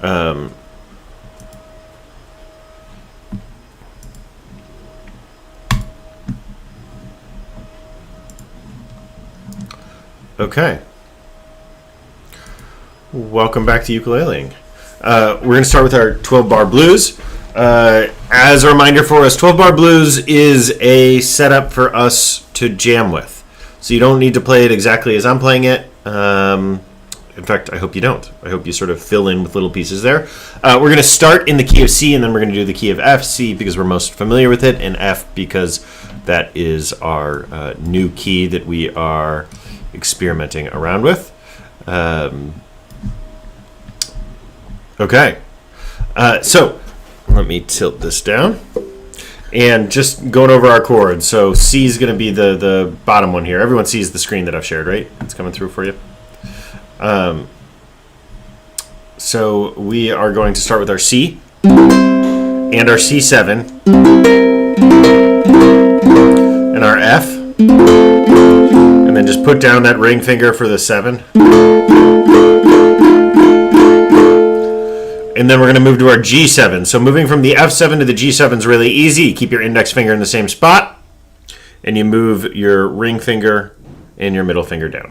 Okay. Welcome back to Ukuleleing. We're going to start with our 12-bar blues. As a reminder for us, 12-bar blues is a setup for us to jam with. So you don't need to play it exactly as I'm playing it. In fact, I hope you don't. I hope you sort of fill in with little pieces there. We're going to start in the key of C, and then we're going to do the key of F. C because we're most familiar with it, and F because that is our new key that we are experimenting around with. Okay. So let me tilt this down. And just going over our chords. So C is going to be the bottom one here. Everyone sees the screen that I've shared, right? It's coming through for you. So we are going to start with our C and our C7 and our F, and then just put down that ring finger for the 7. And then we're going to move to our G7. So moving from the F7 to the G7 is really easy. You keep your index finger in the same spot, and you move your ring finger and your middle finger down.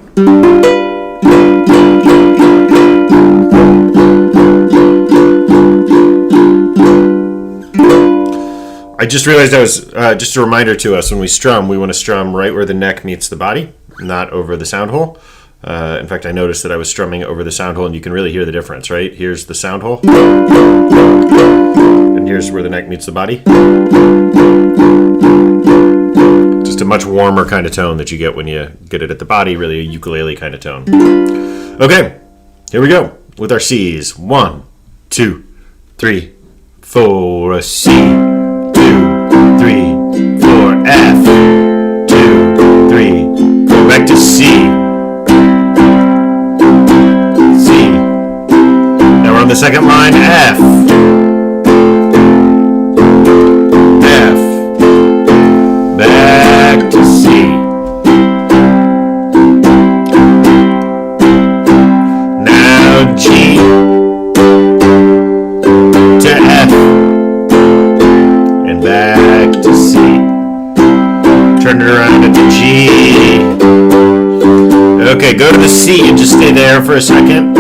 I just realized I was, just a reminder to us, when we strum, we want to strum right where the neck meets the body, not over the sound hole. In fact, I noticed that I was strumming over the sound hole, and you can really hear the difference, right? Here's the sound hole, and here's where the neck meets the body. Just a much warmer kind of tone that you get when you get it at the body, really a ukulele kind of tone. Okay, here we go with our C's. 1, 2, 3, 4. A C, 2, 3, 4. F, 2, 3, 4. Back to C. On the second line, F, F, back to C. Now G to F, and back to C. Turn it around into G. Okay, go to the C and just stay there for a second.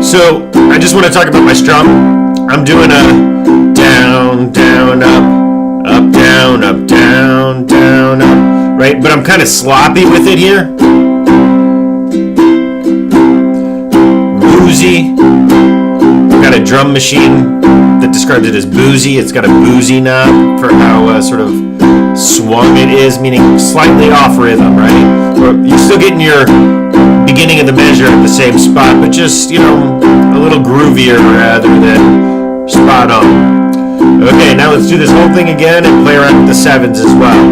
So, I just want to talk about my strum. I'm doing a down, down, up, up, down, up, down, down, up, right? But I'm kind of sloppy with it here. Boozy. I've got a drum machine that describes it as boozy. It's got a boozy knob for how sort of swung it is, meaning slightly off rhythm, right? Or you're still getting your beginning of the measure at the same spot, but just, a little groovier rather than spot on. Okay, now let's do this whole thing again and play around with the 7s as well.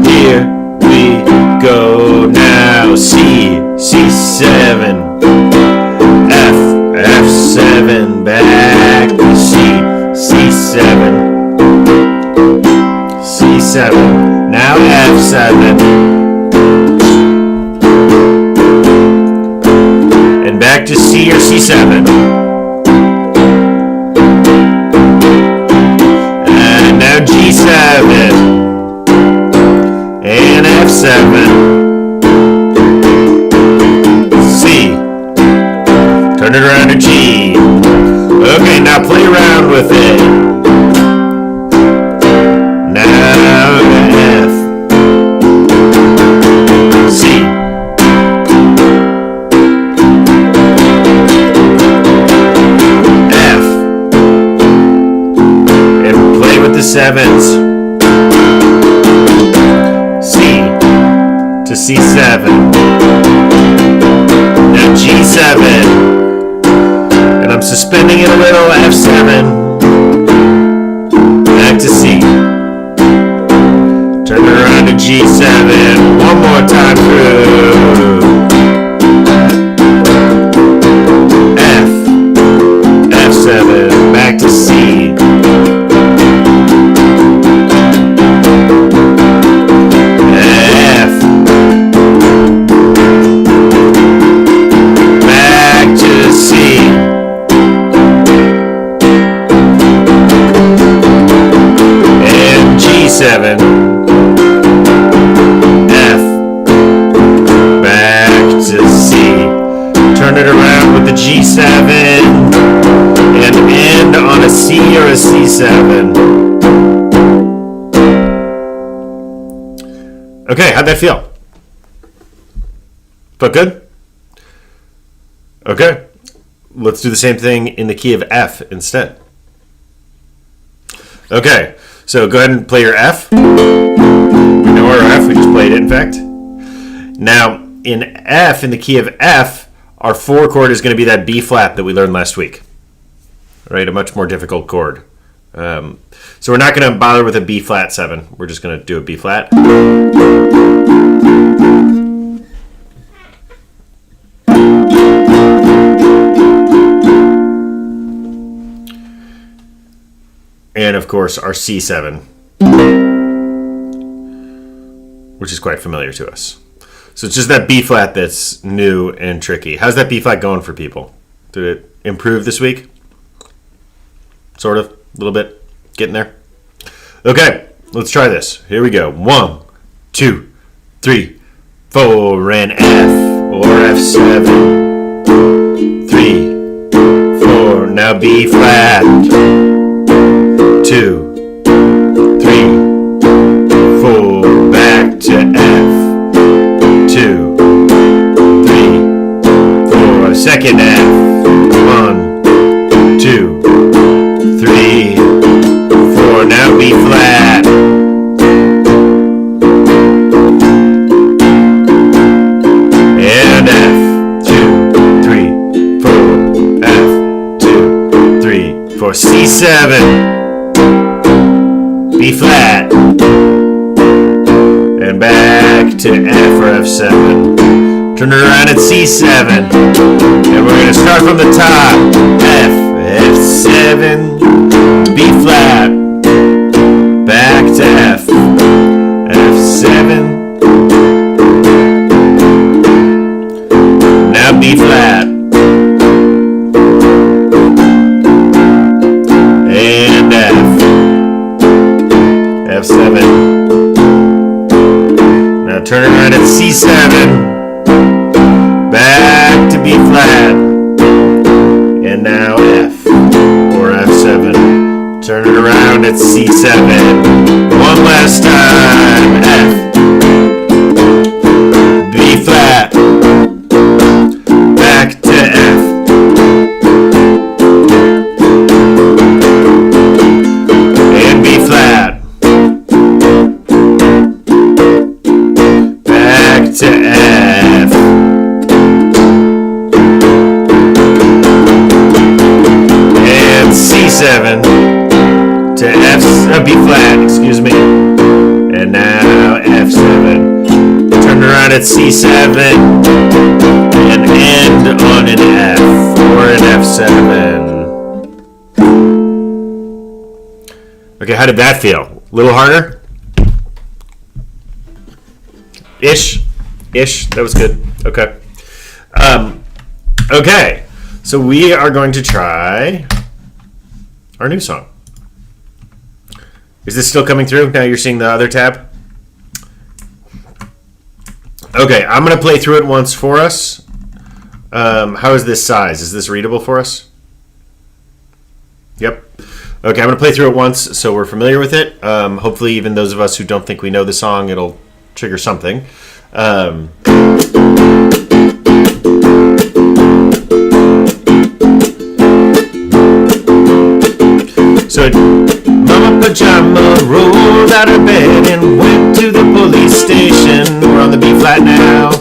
Here we go now. C, C7, F, F7, back to C, C7, C7, now F7. Back to C or C7. And now G7. And F7. C. Turn it around to G. Okay, now play around with it. Now F. C. The 7s. C to C7. Now G7. And I'm suspending it a little. F7. Back to C. Turn it around to G7. One more time through. F. F7. Back to C. G7, F, back to C. Turn it around with the G7 and end on a C or a C7. Okay, how'd that feel? Felt good? Okay, let's do the same thing in the key of F instead. Okay, so go ahead and play your F. We know our F, we just played it in fact. Now, in F, in the key of F, our 4 chord is going to be that B flat that we learned last week. Right, a much more difficult chord. So we're not going to bother with a B flat 7. We're just going to do a B flat. And of course our C7, which is quite familiar to us. So it's just that B flat that's new and tricky. How's that B flat going for people? Did it improve this week? Sort of, a little bit, getting there. Okay, let's try this. Here we go. 1, 2, 3, 4, and F or F7. 3, 4, now B flat. 2, 3, 4, back to F. 2, 3, 4, second F. 1, 2, 3, 4, now B flat. And F. 2, 3, 4, F. 2, 3, 4, C7. B flat, and back to F or F7. Turn it around at C7, and we're going to start from the top. F, F7, B flat, back to F, F7, now B flat, and F. F7. Now turn it around at C7. Back to B flat. And now F or F7. Turn it around at C7. One last time. F. B flat. Back to F. And B flat. To F. And C7 to F, B flat, excuse me. And now F7. Turn around at C7 and end on an F or an F7. Okay, how did that feel? A little harder? Ish, that was good. Okay. Okay, so we are going to try our new song. Is this still coming through? Now you're seeing the other tab? Okay, I'm going to play through it once for us. How is this size? Is this readable for us? Yep. Okay, I'm going to play through it once so we're familiar with it. Hopefully even those of us who don't think we know the song, it'll trigger something. So Mama Pajama rolled out of bed and went to the police station. We're on the B flat now.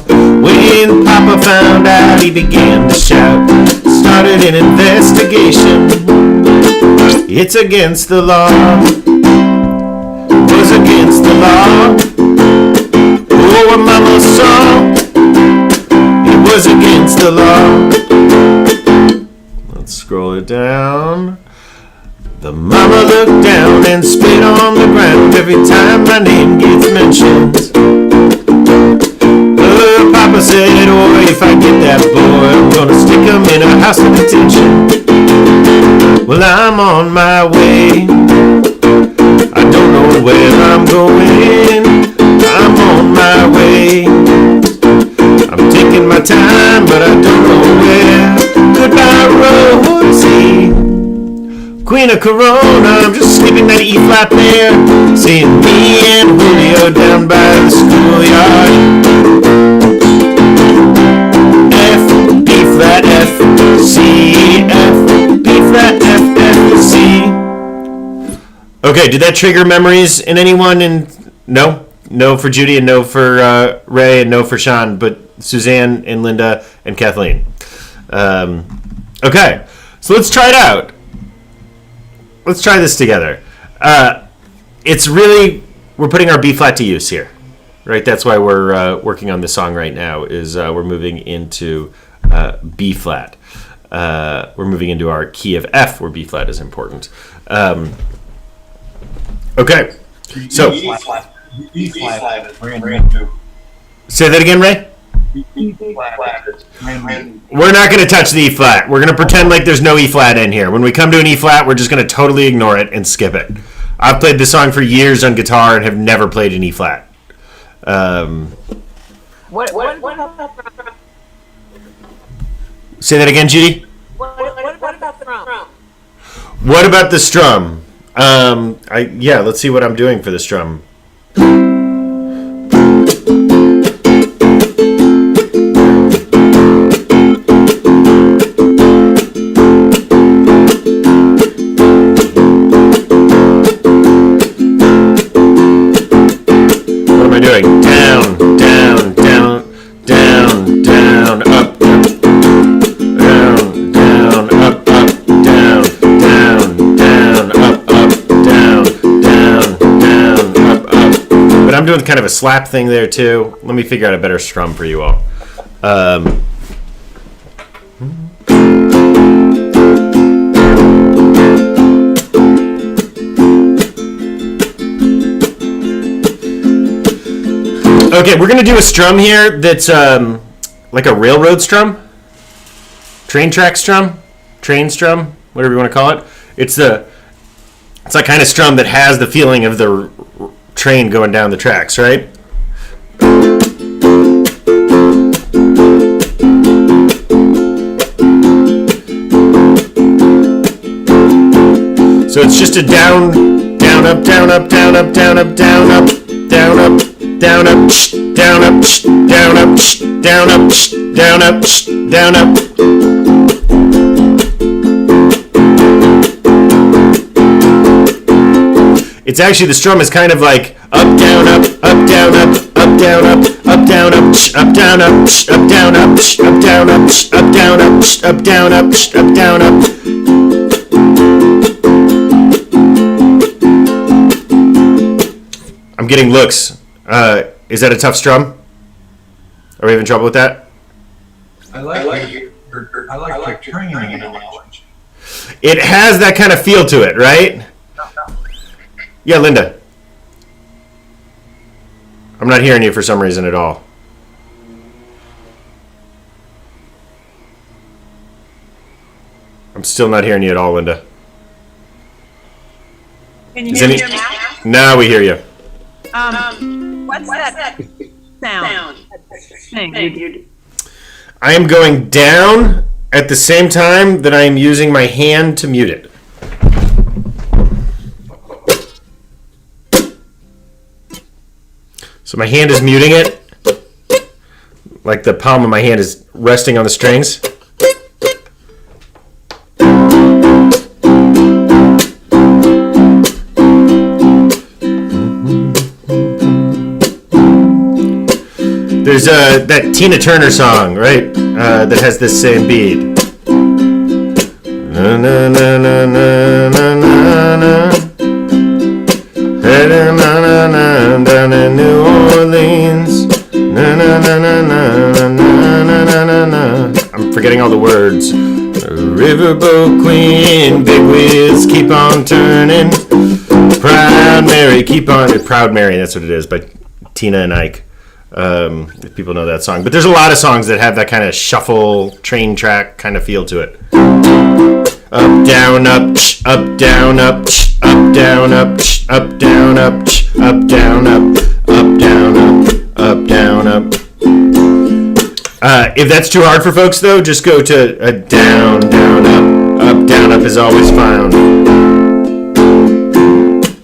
When Papa found out, he began to shout. Started an investigation. It's against the law. Was against the law. Oh, what Mama saw. It was against the law. Let's scroll it down. The mama looked down and spit on the ground every time my name gets mentioned. Papa said, oh, if I get that boy, I'm gonna stick him in a house of detention. Well, I'm on my way. I don't know where I'm going, I'm on my way. I'm taking my time, but I don't know where. Goodbye, Rosie, Queen of Corona. I'm just skipping that E flat there, seeing me and Julio down by the schoolyard. F, B flat, F, C, F, B flat, F, F, C. Okay, did that trigger memories in anyone? No? No for Judy and no for Ray and no for Sean, but Suzanne and Linda and Kathleen. Okay, so let's try it out. Let's try this together. It's really, we're putting our B flat to use here, right? That's why we're working on this song right now, is we're moving into B flat. We're moving into our key of F, where B flat is important. Okay, so E flat is brand new. Say that again, Ray? We're not going to touch the E flat. We're going to pretend like there's no E flat in here. When we come to an E flat, we're just going to totally ignore it and skip it. I've played this song for years on guitar and have never played an E flat. Say that again, Judy? What about the strum? What about the strum? Let's see what I'm doing for the strum. What am I doing? Down, down, down, down, down, up, up, down, down, up, up, down, down, down, up, up, down, down, down, up, up. But I'm doing kind of a slap thing there too. Let me figure out a better strum for you all. Okay, we're going to do a strum here that's like a railroad strum, train track strum, train strum, whatever you want to call it. It's that kind of strum that has the feeling of the train going down the tracks, right? So it's just a down, down, up, down, up, down, up, down, up, down, up, down, up, down, up, down, up, down, up, down, up, down, up, down, up. It's actually, the strum is kind of like up, down, up, up, down, up, up, down, up, up, down, up, up, down, up, up, down, up, up, down, up, up, down, up, up, down, up, up, down, up. I'm getting looks. Is that a tough strum? Are we having trouble with that? I like your training analogy. It has that kind of feel to it, right? Yeah, Linda. I'm not hearing you for some reason at all. I'm still not hearing you at all, Linda. Can you hear me now? Now we hear you. What's that sound? Thing? I am going down at the same time that I am using my hand to mute it. So my hand is muting it, like the palm of my hand is resting on the strings. There's that Tina Turner song, right? That has this same beat. Na na na na na na na na. Hey, na na na na, down in New Orleans. Na na na na na na na na na na. I'm forgetting all the words. Riverboat Queen, big wheels keep on turning. Proud Mary, keep on. Proud Mary, that's what it is, by Tina and Ike. If people know that song. But there's a lot of songs that have that kind of shuffle, train track kind of feel to it. Up, down, up, up, down, up, up, down, up, up, down, up, up, down, up, up, down, up, down, up. If that's too hard for folks, though, just go to down, down, up, down, up is always found.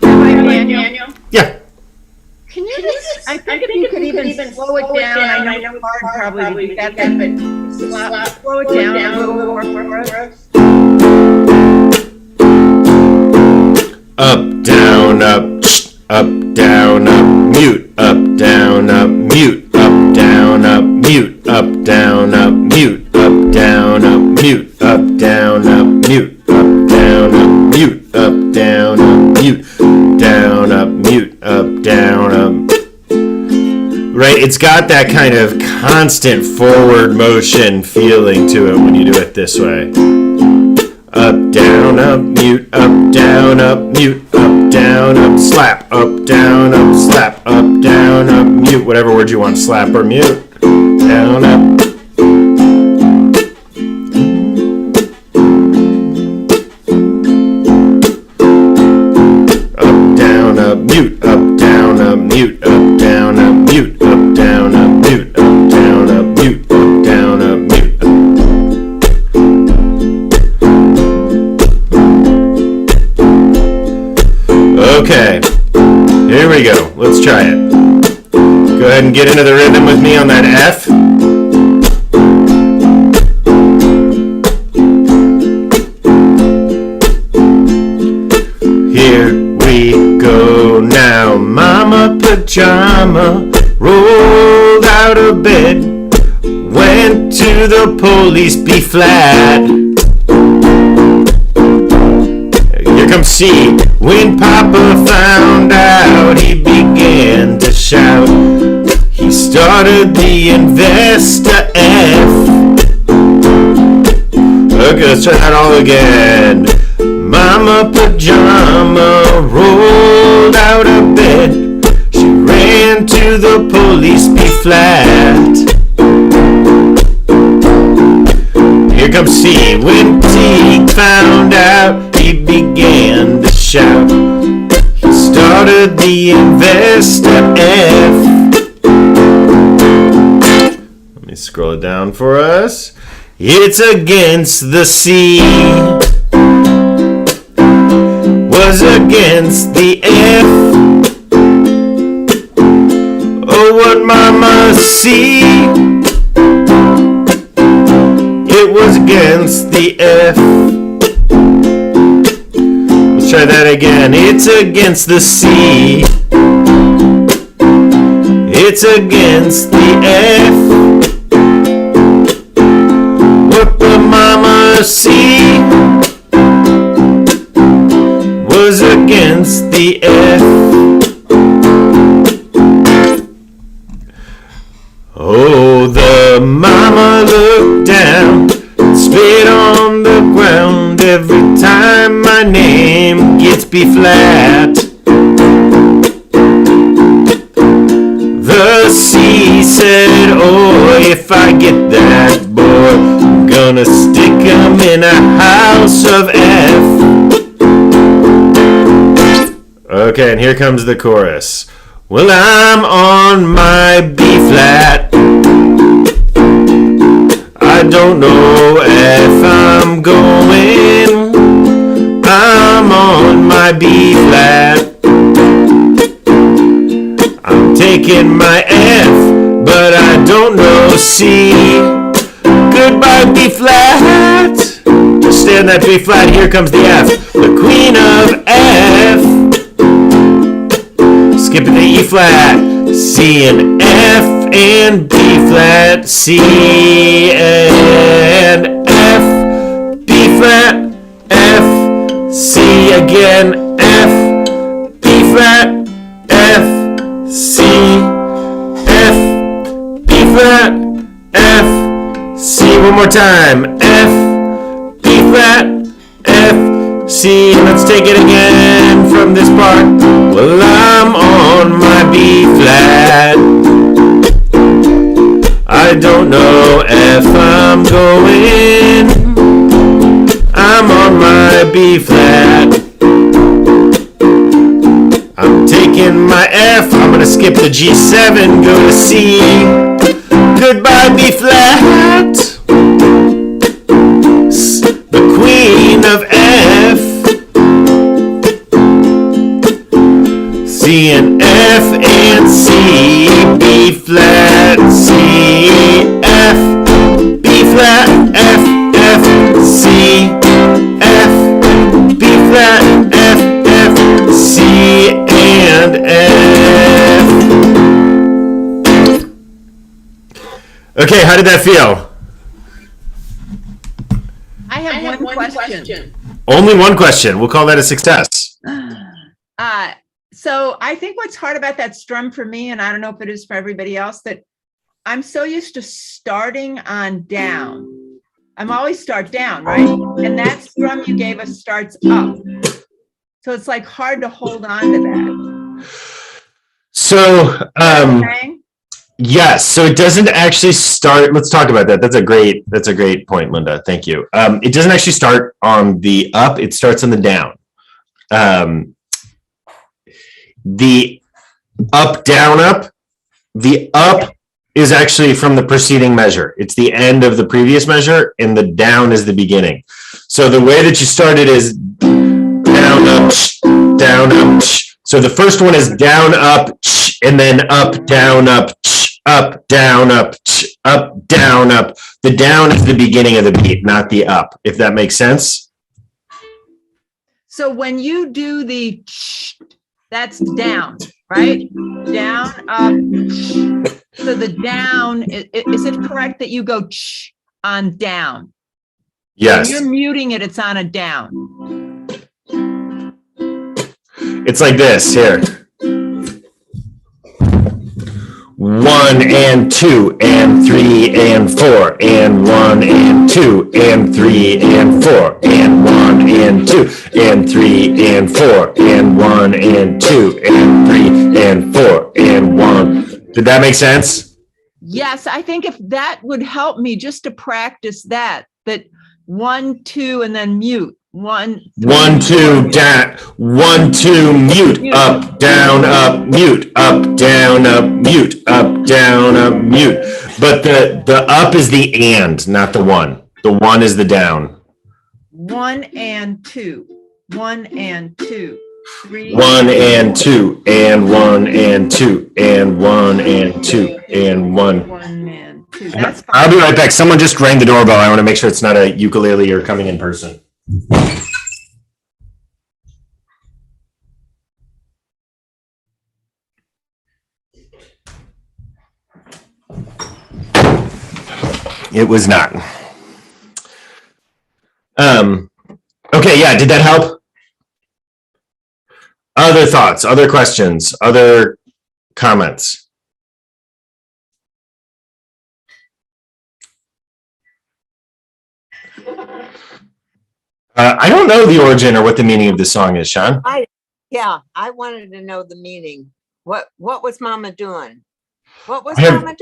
Daniel? Yeah. Can you just, I think if you could even slow it down, I know it's hard probably to do that, but slow it down a little more for us. Up, down, up, mute, up, down, mute, up, down, mute, up, down, mute, up, down, mute, up, down, mute, up, down, mute, up, down, mute, down, mute, up, down, Right, it's got that kind of constant forward motion feeling to it when you do it this way. Up, down, mute, up, down, mute, up, down, slap, up, down, slap, up, down, mute, whatever word you want, slap or mute, down, up. Up, down, mute, up, down, mute, up, down, mute, up, down, mute, up, down, mute, up, down, mute. Okay, here we go. Let's try it. Go ahead and get into the rhythm with me on that F. Here we go now. Mama pajama rolled out of bed, went to the police B flat. Here comes C. When Papa found out, he began to shout. He started the Investa F. Okay, let's try that all again. Mama pajama rolled out of bed. She ran to the police B flat. Here comes C. When T found out, he began to shout. He started the Investa F. Let me scroll it down for us. It's against the C. Was against the F. Oh, what Mama see? It was against the F. Let's try that again. It's against the C. It's against the F. What the Mama see was against the F. Oh, the Mama looked down, spit on the ground every time my name gets B flat. The C said, oh, if I get that boy, I'm gonna stick him in a house of F. Okay, and here comes the chorus. Well, I'm on my B flat. I don't know if I'm going. I'm on my B flat. I'm taking my F, but I don't know C. Goodbye B flat. Just stay on that B flat. Here comes the F, the queen of F. Skipping the E flat, C and F and B flat, C and F, B flat, F, C again, F, B flat, F, C, F, B flat, F, C. One more time, F, B flat, F, C. Let's take it again from this part. Well, I'm on my B flat. don't know if I'm going. I'm on my B flat. I'm taking my F. I'm gonna skip the G7, go to C. Goodbye B flat. The queen of F. C and F and C. B flat, C, F. B flat, F, F, C, F. B flat, F, F, C, and F. Okay, how did that feel? I have one question. Only one question. We'll call that a success. So I think what's hard about that strum for me, and I don't know if it is for everybody else, that I'm so used to starting on down. I'm always start down, right? And that strum you gave us starts up. So it's like hard to hold on to that. So, Okay? yes, so it doesn't actually start. Let's talk about that. That's a great point, Linda. Thank you. It doesn't actually start on the up. It starts on the down. The up, down, up. The up is actually from the preceding measure. It's the end of the previous measure, and the down is the beginning. So the way that you start it is down, up, down, up. So the first one is down, up, and then up, down, up, down, up, down, up. The down is the beginning of the beat, not the up, if that makes sense. So when you do the that's down, right? Down, up. So the down, is it correct that you go on down? Yes. When you're muting it, it's on a down. It's like this here. 1 and 2 and 3 and 4 and 1 and 2 and 3 and 4 and 1 and 2 and 3 and 4 and 1 and 2 and 3 and 4 and 1. Did that make sense? Yes, I think if that would help me just to practice that 1, 2, and then mute. 1, 2, down, 1, 2, mute, up, down, up, mute, up, down, up, mute, up, down, up, mute. But the up is the and, not the 1. The 1 is the down. 1 and 2, 1 and 2, 3. 1 and 2 and 1 and 2 and 1 and 2 and 1. 1 and 2. That's fine. I'll be right back. Someone just rang the doorbell. I want to make sure it's not a ukulele or coming in person. It was not. Okay, yeah, did that help? Other thoughts, other questions, other comments? I don't know the origin or what the meaning of this song is, Sean. I wanted to know the meaning. What was Mama doing? What was Mama doing?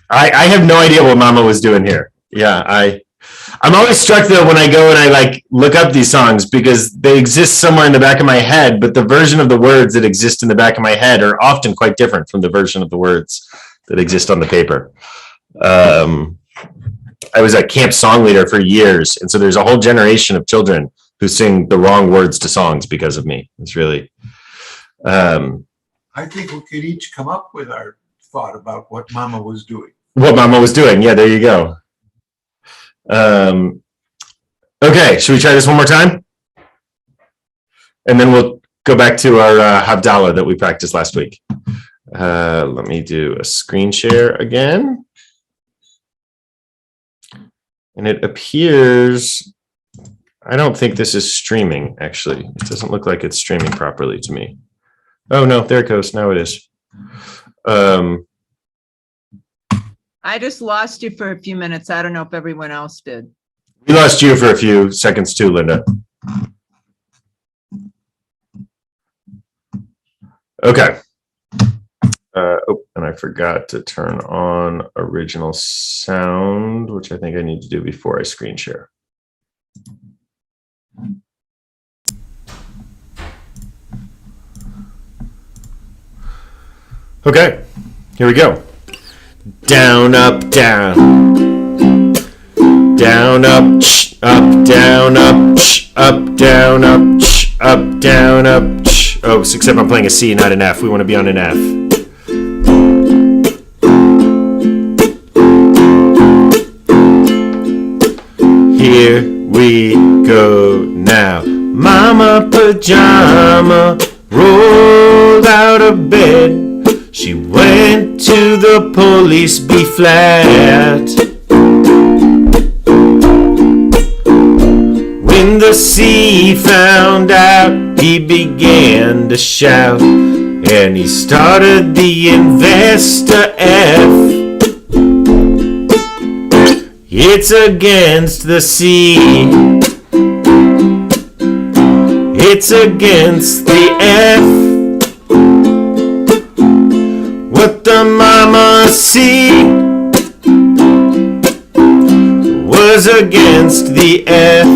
I have no idea what Mama was doing here. Yeah, I'm always struck though when I go and I like look up these songs because they exist somewhere in the back of my head, but the version of the words that exist in the back of my head are often quite different from the version of the words that exist on the paper. I was a camp song leader for years, and so there's a whole generation of children who sing the wrong words to songs because of me. It's really. I think we could each come up with our thought about what Mama was doing. What Mama was doing. Yeah, there you go. Okay, should we try this one more time? And then we'll go back to our Havdalah that we practiced last week. Let me do a screen share again. And it appears, I don't think this is streaming, actually. It doesn't look like it's streaming properly to me. Oh, no, there it goes. Now it is. I just lost you for a few minutes. I don't know if everyone else did. We lost you for a few seconds too, Linda. Okay. And I forgot to turn on original sound, which I think I need to do before I screen share. Okay, here we go. Down, up, down. Down, up, up, down, up, up, down, up, up, down, up. Oh, except I'm playing a C, not an F. We want to be on an F. Here we go now. Mama pajama rolled out of bed. She went to the police B-flat. When the C found out, he began to shout, and he started the investor F. It's against the C. It's against the F. What the mama see was against the F.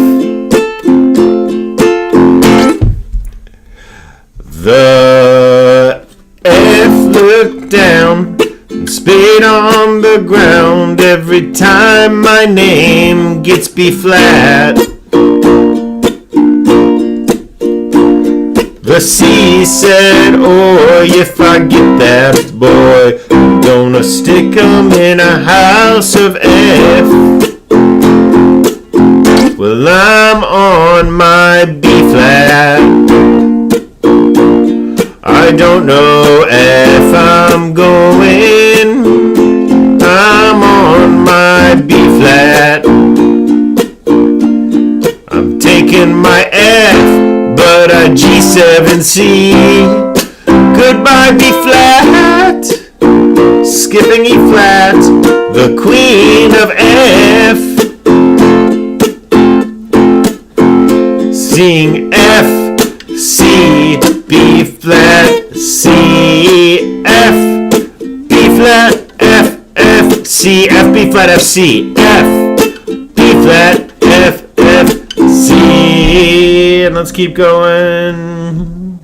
The F looked down and spit on the ground every time my name gets B-flat. The C said, oh, if I get that boy, I'm gonna stick him in a house of F. Well, I'm on my B-flat. I don't know if I'm going. I'm on my B-flat. I'm taking my F, but a G7C. Goodbye B-flat. Skipping E-flat, the queen of F. Sing F, C, B-flat, C, F, B-flat, F, F, C, F, B-flat, F, C, F, B-flat, F, F, C. And let's keep going.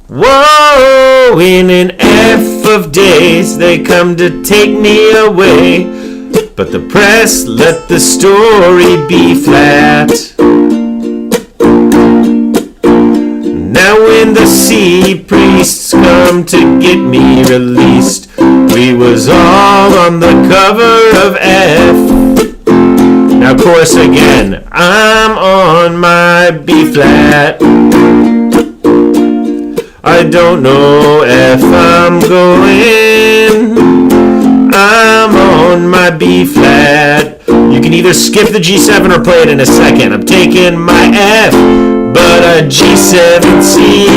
Whoa, in an F of days, they come to take me away. But the press let the story be flat. Now when the sea priests come to get me released, we was all on the cover of F. Now chorus again, I'm on my B-flat. I don't know if I'm going. I'm on my B-flat. You can either skip the G7 or play it in a second. I'm taking my F, but a G7C.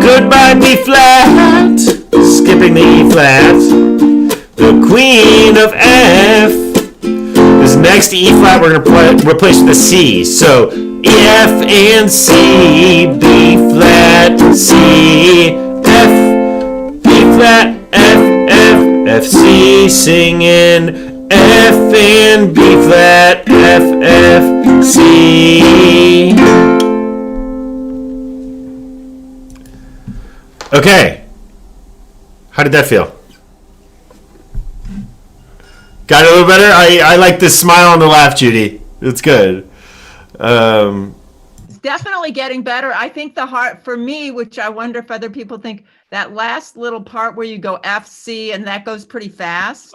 Goodbye B-flat. Skipping the E-flat. The queen of F. This next E-flat we're going to replace with a C. So F and C, B-flat, C, F, B-flat, F, F, F, C, singing F and B-flat, F, F, C. Okay. How did that feel? Got it a little better? I like this smile and the laugh, Judy. It's good. It's definitely getting better. I think the heart for me, which I wonder if other people think, that last little part where you go F, C, and that goes pretty fast.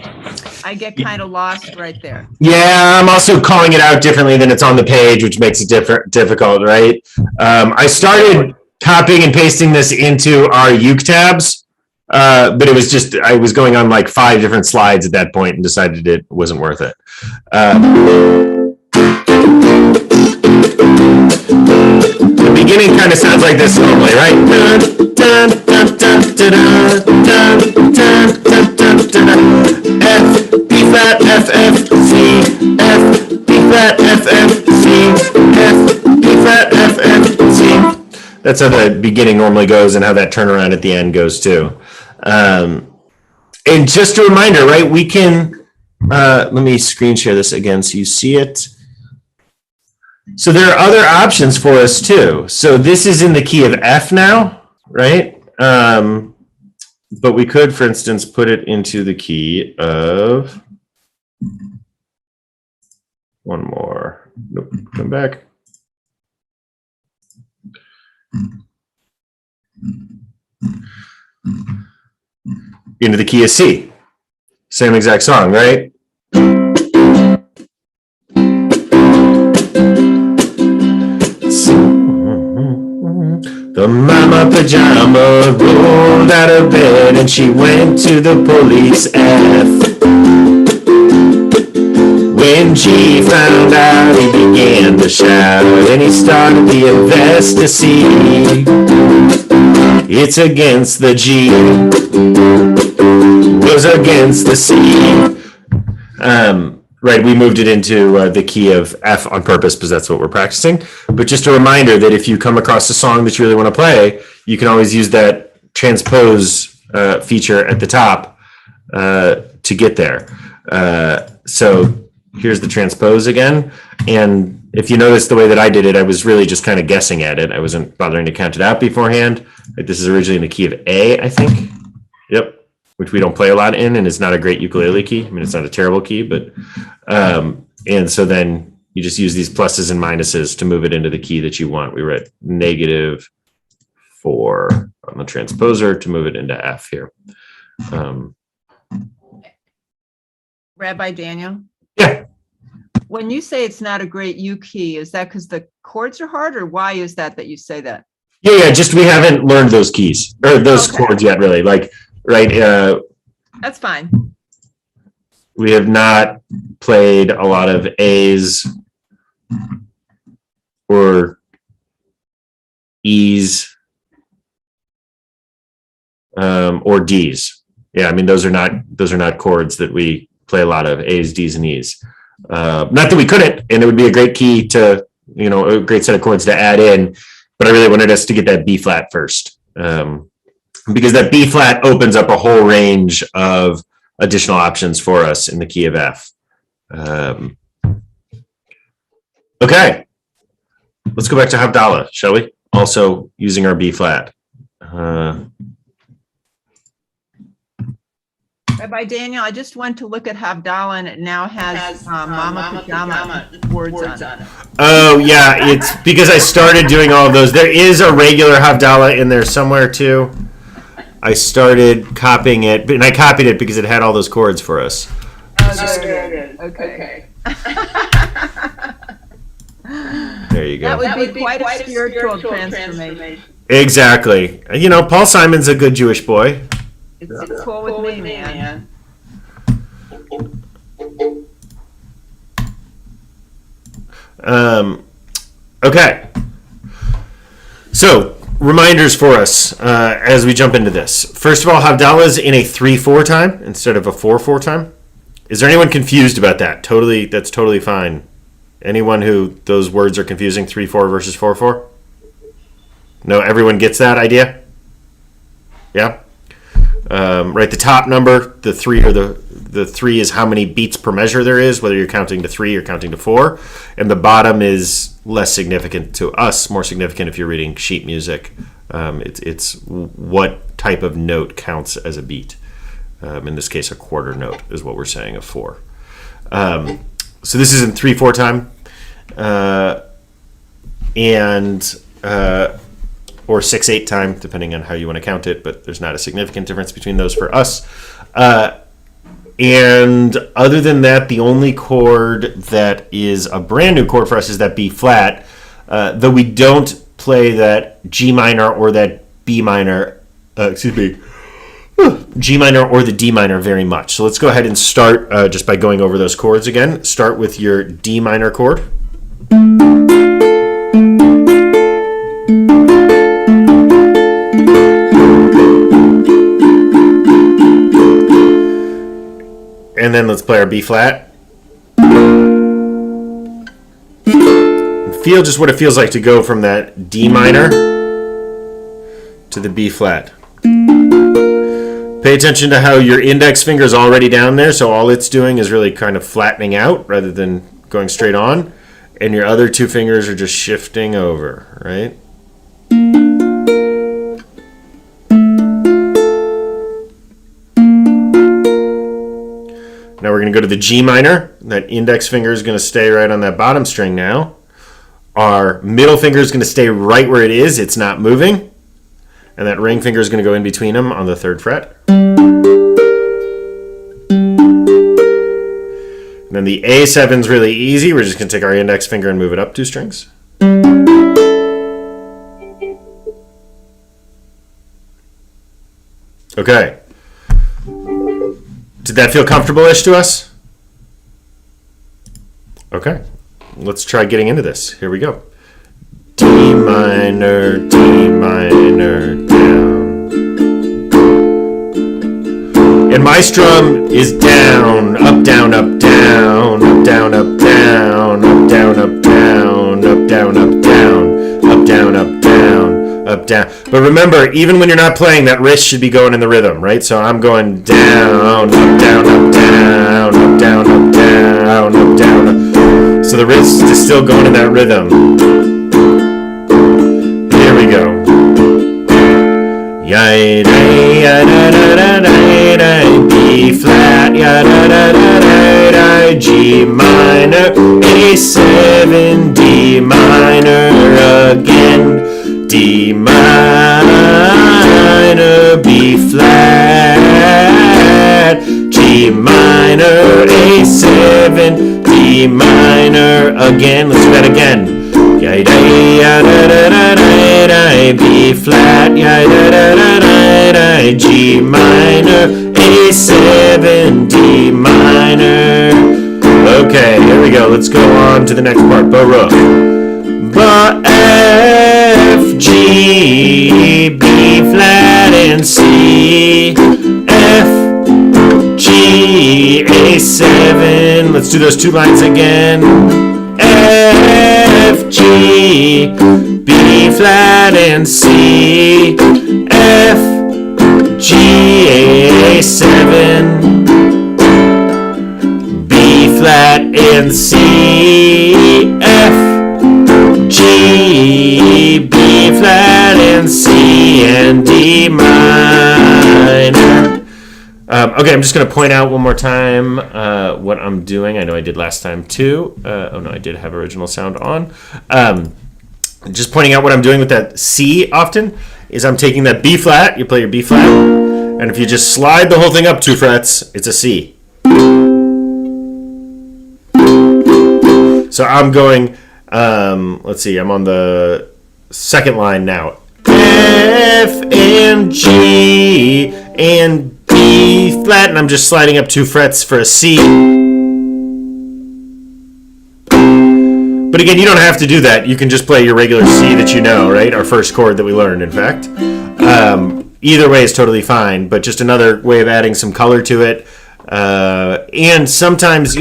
I get kind of lost right there. Yeah, I'm also calling it out differently than it's on the page, which makes it difficult, right? I started copying and pasting this into our uke tabs, but it was just, I was going on like 5 different slides at that point and decided it wasn't worth it. The beginning kind of sounds like this normally, right? F, B flat, F, F, C, F, B flat, F, F, C, F, B flat, F, F, C. That's how the beginning normally goes and how that turnaround at the end goes too. And just a reminder, right? We can, let me screen share this again so you see it. So there are other options for us too. So this is in the key of F now, right? But we could, for instance, put it into the key of, one more, nope, come back. Into the key of C. Same exact song, right? The mama pajama rolled out of bed and she went to the police F. When G found out, he began to shout and he started the investigation. It's against the G, was against the C. Right, we moved it into the key of F on purpose because that's what we're practicing. But just a reminder that if you come across a song that you really want to play, you can always use that transpose feature at the top to get there. So here's the transpose again. And if you notice the way that I did it, I was really just kind of guessing at it. I wasn't bothering to count it out beforehand. Like this is originally in the key of A, I think. Yep. Which we don't play a lot in, and it's not a great ukulele key. I mean, it's not a terrible key, but, and so then you just use these pluses and minuses to move it into the key that you want. We were at -4 on the transposer to move it into F here. Rabbi Daniel, Yeah. when you say it's not a great U key, is that because the chords are hard, or why is that you say that? Yeah, just we haven't learned those keys or those chords yet, really. Like, right. That's fine. We have not played a lot of A's or E's or D's. Yeah, I mean those are not chords that we play a lot of, A's, D's, and E's. Not that we couldn't, and it would be a great key to, a great set of chords to add in, but I really wanted us to get that B flat first. Because that B flat opens up a whole range of additional options for us in the key of F. Okay, let's go back to Havdalah, shall we? Also using our B flat. Rabbi Daniel, I just went to look at Havdalah and it now has Mama Pajama words on it. Oh yeah, it's because I started doing all of those. There is a regular Havdalah in there somewhere too. I started copying it, and I copied it because it had all those chords for us. Oh, good. Okay. There you go. That would be quite a spiritual transformation. Exactly. Paul Simon's a good Jewish boy. It's cool with me, man. Okay. So, reminders for us as we jump into this. First of all, Havdalah's in a 3/4 time instead of a 4/4 time. Is there anyone confused about that? That's totally fine. Anyone who those words are confusing, 3/4 versus 4/4? No, everyone gets that idea? Yeah? Right, the top number, the 3 or the 3 is how many beats per measure there is, whether you're counting to 3 or counting to 4. And the bottom is less significant to us, more significant if you're reading sheet music. It's what type of note counts as a beat. In this case, a quarter note is what we're saying, a 4. So this is in 3/4 time. Or 6/8 time, depending on how you want to count it, but there's not a significant difference between those for us. And other than that, the only chord that is a brand new chord for us is that B flat, though we don't play that G minor or that B minor, G minor or the D minor very much. So let's go ahead and start just by going over those chords again. Start with your D minor chord. And then let's play our B flat. Feel just what it feels like to go from that D minor to the B flat. Pay attention to how your index finger is already down there, so all it's doing is really kind of flattening out rather than going straight on. And your other two fingers are just shifting over, right? Now we're going to go to the G minor. That index finger is going to stay right on that bottom string now. Our middle finger is going to stay right where it is. It's not moving. And that ring finger is going to go in between them on the 3rd fret. And then the A7 is really easy. We're just going to take our index finger and move it up 2 strings. Okay. Did that feel comfortable-ish to us? Okay. Let's try getting into this. Here we go. D minor, down. And my strum is down, up, down, up, down, up, down, up, down, up, down, up, down, up, down, up, down, up, down, up, down, up, down. But remember, even when you're not playing, that wrist should be going in the rhythm, right? So I'm going down, up, down, up, down, up, down, up, down, up, down, up. So the wrist is still going in that rhythm. Here we go. B flat, G minor, A7, D minor again, D minor, B flat, G minor, A7, D minor again. Let's do that again. B flat, G minor, A7, D minor. Okay, here we go. Let's go on to the next part. Baruch. Ba, F, G, B flat, and C. F, G, A7. Let's do those 2 lines again. F, G, B flat, and C. F, G, A7, B flat, and C. F, G, B flat, and C, and D minor. Okay, I'm just going to point out one more time what I'm doing. I know I did last time too. Oh no, I did have original sound on. Just pointing out what I'm doing with that C often is I'm taking that B flat, you play your B flat, and if you just slide the whole thing up 2 frets, it's a C. So I'm going, let's see, I'm on the 2nd line now. F and G and B flat, and I'm just sliding up 2 frets for a C. But again, you don't have to do that. You can just play your regular C that you know, right? Our first chord that we learned, in fact. Either way is totally fine, but just another way of adding some color to it. And sometimes,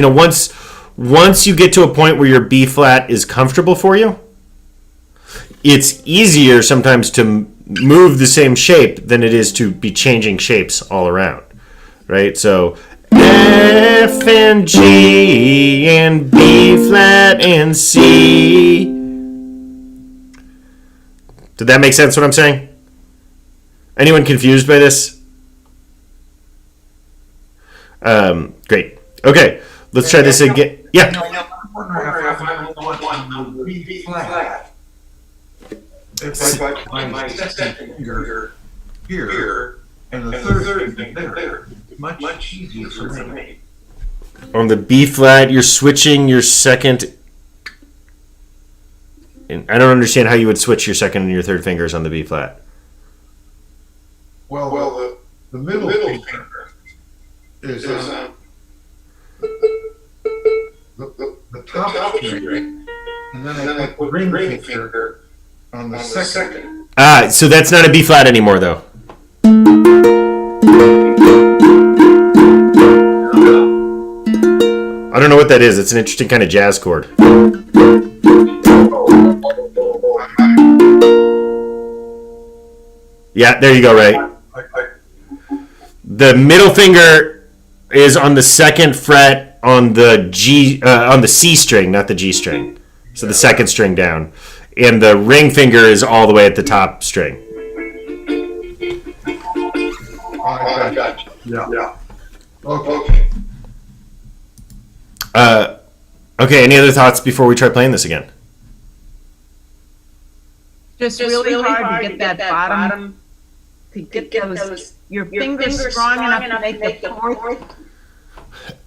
once you get to a point where your B flat is comfortable for you, it's easier sometimes to move the same shape than it is to be changing shapes all around, right? So F and G and B flat and C. Did that make sense what I'm saying? Anyone confused by this? Great. Okay, let's try this again. Yeah. I'm wondering if I want B flat. If I put my 2nd finger here and the 3rd finger there, it's much easier for me. On the B flat, you're switching your 2nd. And I don't understand how you would switch your 2nd and your 3rd fingers on the B flat. Well, the middle finger is the top string, and then I put the ring finger on the 2nd. Ah, so that's not a B flat anymore, though. I don't know what that is. It's an interesting kind of jazz chord. Yeah, there you go, Ray. the middle finger is on the second fret on the on the C string, not the G string. So the second string down, and the ring finger is all the way at the top string. I got you. Yeah. Okay. Okay. Any other thoughts before we try playing this again? Just really hard to get that bottom, to get those, your fingers strong enough to make the fourth.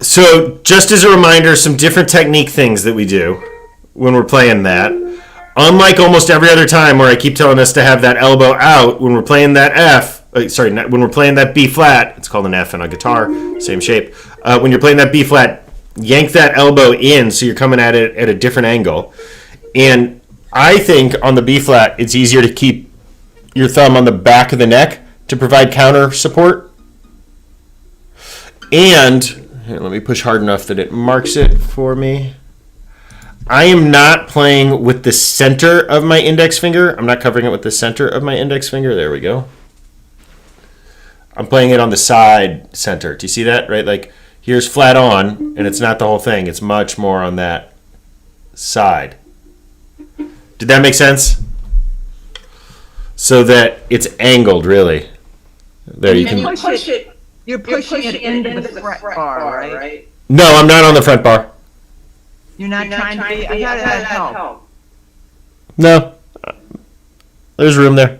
So just as a reminder, some different technique things that we do when we're playing that. Unlike almost every other time where I keep telling us to have that elbow out, when we're playing that when we're playing that B flat, it's called an F on a guitar, same shape. When you're playing that B flat, yank that elbow in so you're coming at it at a different angle. And I think on the B flat, it's easier to keep your thumb on the back of the neck to provide counter support. And here, let me push hard enough that it marks it for me. I am not playing with the center of my index finger. I'm not covering it with the center of my index finger. There we go. I'm playing it on the side center. Do you see that? Right? Like here's flat on, and it's not the whole thing. It's much more on that side. Did that make sense? So that it's angled, really. There you can push it. You're pushing it into the fret bar, right? No, I'm not on the front bar. You're not trying to be. I thought that helped. No. There's room there.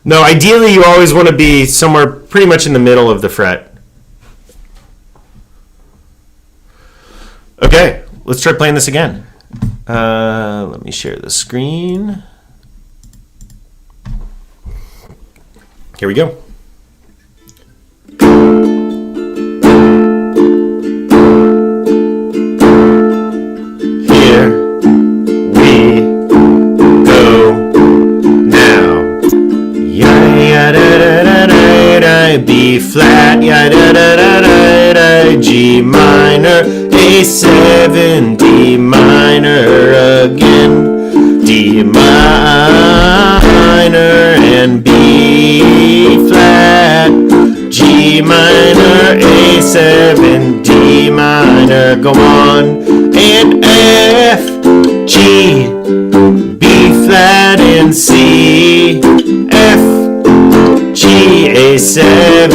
No, ideally you always want to be somewhere pretty much in the middle of the fret. Okay, let's try playing this again. Let me share the screen. Here we go. Here we go now. Ya da da da da da, B flat, ya da da da da da, G minor, A7, D minor again, D minor and B flat, G minor, A7, D minor, go on, and F, G, B flat and C, F, G, A7,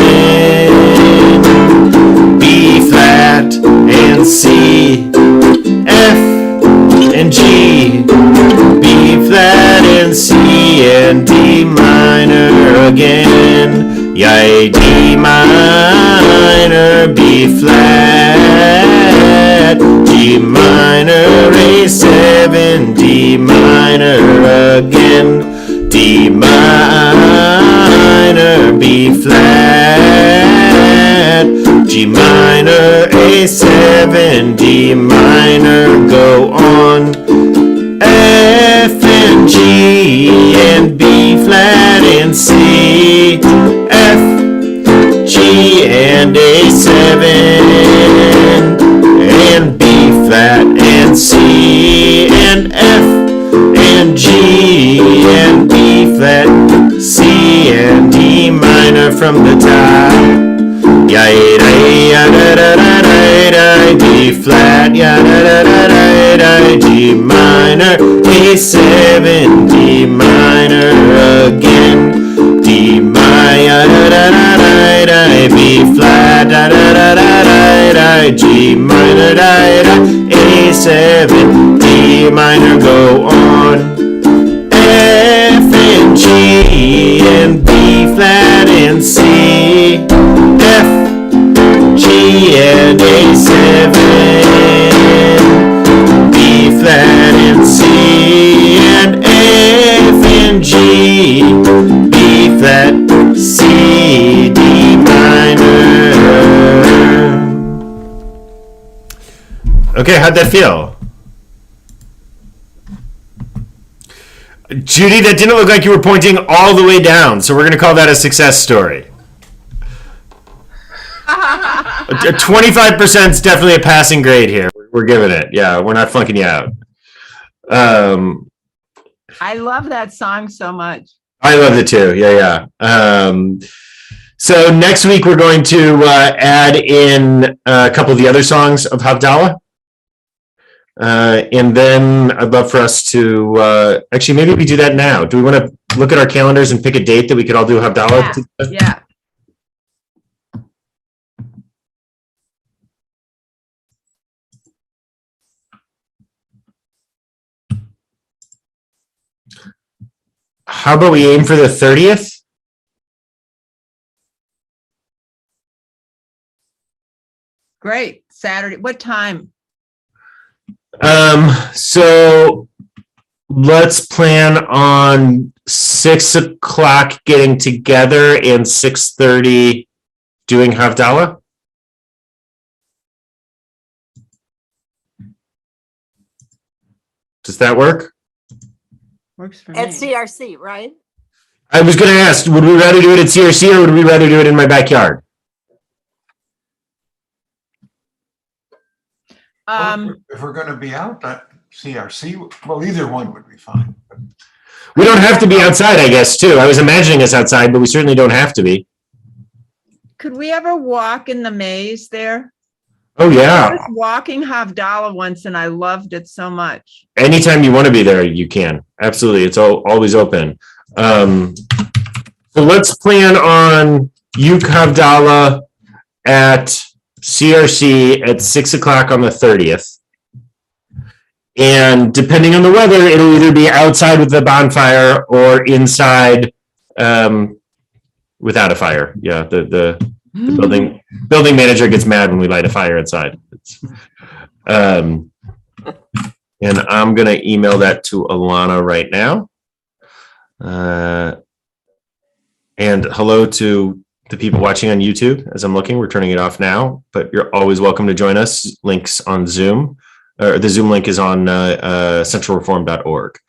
B flat and C, F and G, B flat and C and D minor again, yeah, D minor, B flat, G minor, A7, D minor again, D minor, B flat, G minor, A7, D minor, go on, F and G and B flat and C, F, G and A7 and B flat and C and F and G and B flat, C and D minor from the top. Ya da da da da da, D flat, ya da da da da da, G minor, A7, D minor again, D minor, da da da da, B flat, da da da da da, G minor, da da, A7, D minor, go on, F and G and B flat and C, F, G and A7, B flat and C and F and G, B flat, C, D minor. Okay, how'd that feel? Judy, that didn't look like you were pointing all the way down, so we're going to call that a success story. 25% is definitely a passing grade here. We're giving it. Yeah, we're not flunking you out. I love that song so much. I loved it too. Yeah, yeah. So next week we're going to add in a couple of the other songs of Havdalah. And then I'd love for us to actually maybe we do that now. Do we want to look at our calendars and pick a date that we could all do Havdalah? Yeah. How about we aim for the 30th? Great. Saturday. What time? So let's plan on 6 o'clock getting together and 6:30 doing Havdalah. Does that work? Works for At me. CRC, right? I was going to ask, would we rather do it at CRC or would we rather do it in my backyard? If we're gonna be out at CRC, well, either one would be fine. We don't have to be outside, I guess, too. I was imagining us outside, but we certainly don't have to be. Could we ever walk in the maze there? Oh, I yeah. was walking Havdalah once and I loved it so much. Anytime you want to be there, you can. Absolutely. It's always open. So let's plan on Uke Havdalah at CRC at 6 o'clock on the 30th. And depending on the weather, it'll either be outside with the bonfire or inside without a fire. Yeah, the building manager gets mad when we light a fire inside. And I'm going to email that to Alana right now. And hello to the people watching on YouTube. As I'm looking, we're turning it off now, but you're always welcome to join us. Links on Zoom. The Zoom link is on centralreform.org.